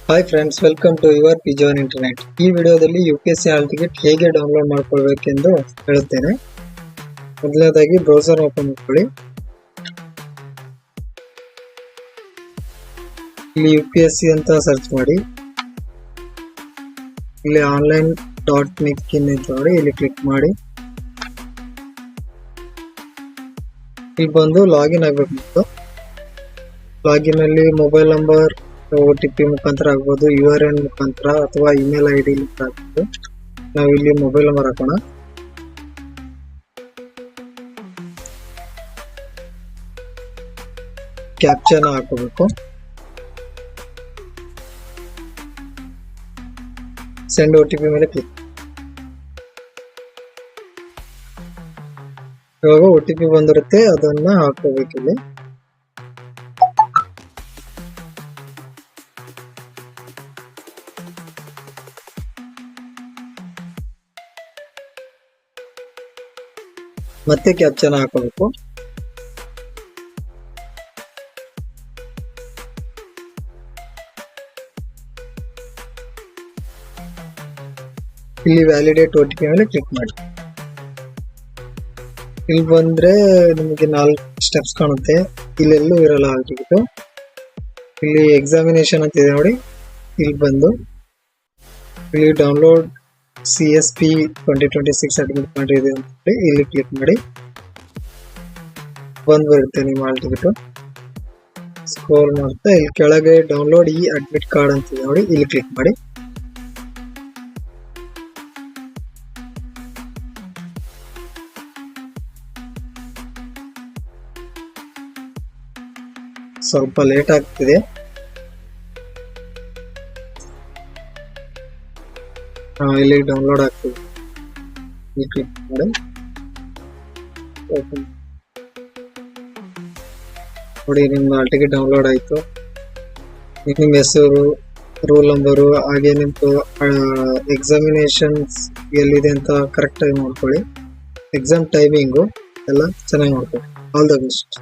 Hi friends, welcome to your pigeon internet. ಈ ವಿಡಿಯೋದಲ್ಲಿ UPSC hall ticket ಹೇಗೆ download ಮಾಡ್ಕೊಳ್ಬೇಕೆಂದು ಹೇಳುತ್ತೇನೆ. ಮೊದಲನೇದಾಗಿ ಬ್ರೌಸರ್ ಓಪನ್ ಮಾಡ್ಕೊಳ್ಳಿ. ಇಲ್ಲಿ UPSC ಅಂತ ಸರ್ಚ್ ಮಾಡಿ. ಇಲ್ಲಿ online.nic ನೋಡಿ, ಇಲ್ಲಿ ಕ್ಲಿಕ್ ಮಾಡಿ. ಇಲ್ಲಿ ಬಂದು ಲಾಗಿನ್ ಆಗಬೇಕು. ಲಾಗಿನ್ ಅಲ್ಲಿ ಮೊಬೈಲ್ ನಂಬರ್, OTP ಮುಖಾಂತರ ಆಗ್ಬೋದು, URN ಮುಖಾಂತರ ಅಥವಾ ಇಮೇಲ್ ID ಆಗ್ಬೋದು. ನಾವು ಇಲ್ಲಿ ಮೊಬೈಲ್ ನಂಬರ್ ಹಾಕೋಣ. ಕ್ಯಾಪ್ಚನ ಹಾಕೋಬೇಕು. ಸೆಂಡ್ OTP ಮೇಲೆ ಕ್ಲಿಕ್. ಇವಾಗ OTP ಬಂದಿರುತ್ತೆ, ಅದನ್ನ ಹಾಕೋಬೇಕು. ಇಲ್ಲಿ ಮತ್ತೆ ಕ್ಯಾಪ್ಚನ ಹಾಕಬೇಕು. ಇಲ್ಲಿ ವ್ಯಾಲಿಡೇಟ್ OTP ಮೇಲೆ ಕ್ಲಿಕ್ ಮಾಡಿ. ಇಲ್ಲಿ ಬಂದ್ರೆ ನಿಮಗೆ 4 ಸ್ಟೆಪ್ಸ್ ಕಾಣುತ್ತೆ. ಇಲ್ಲೆಲ್ಲೂ ಇರಲ್ಲ ಹಾಲ್ ಟಿಕೆಟ್. ಇಲ್ಲಿ ಎಕ್ಸಾಮಿನೇಷನ್ ಅಂತ ಇದೆ ನೋಡಿ. ಇಲ್ಲಿ ಬಂದು ಇಲ್ಲಿ ಡೌನ್ಲೋಡ್ CSP 2026 ಅಡ್ಮಿಟ್ ಮಾಡಿದೆ ಅಂತ ಇಲ್ಲಿ ಕ್ಲಿಕ್ ಮಾಡಿ. ಬರುತ್ತೆ ನಿಮ್ಮ ಹಾಲ್ ಟಿಕೆಟ್. ಸ್ಕ್ರೋಲ್ ಮಾಡ್ತಾ ಇಲ್ಲಿ ಕೆಳಗೆ ಡೌನ್ಲೋಡ್ ಈ ಅಡ್ಮಿಟ್ ಕಾರ್ಡ್ ಅಂತ ಇದೆ ನೋಡಿ, ಇಲ್ಲಿ ಕ್ಲಿಕ್ ಮಾಡಿ. ಸ್ವಲ್ಪ ಲೇಟ್ ಆಗ್ತಿದೆ. ಇಲ್ಲಿ ಡೌನ್ಲೋಡ್ ಆಗ್ತದೆ. ಕ್ಲಿಕ್ ಮಾಡಿ ಓಪನ್ ನೋಡಿ. ನಿಮ್ಮ ಹಾಲ್ ಟಿಕೆಟ್ ಡೌನ್ಲೋಡ್ ಆಯ್ತು. ನಿಮ್ಮ ಹೆಸರು, ರೋಲ್ ನಂಬರು, ಹಾಗೆ ನಿಮ್ದು ಎಕ್ಸಾಮಿನೇಷನ್ಸ್ ಎಲ್ಲಿದೆ ಅಂತ ಕರೆಕ್ಟ್ ಆಗಿ ನೋಡ್ಕೊಳ್ಳಿ. ಎಕ್ಸಾಮ್ ಟೈಮಿಂಗು ಎಲ್ಲ ಚೆನ್ನಾಗಿ ನೋಡ್ಕೊಳ್ಳಿ. All the best.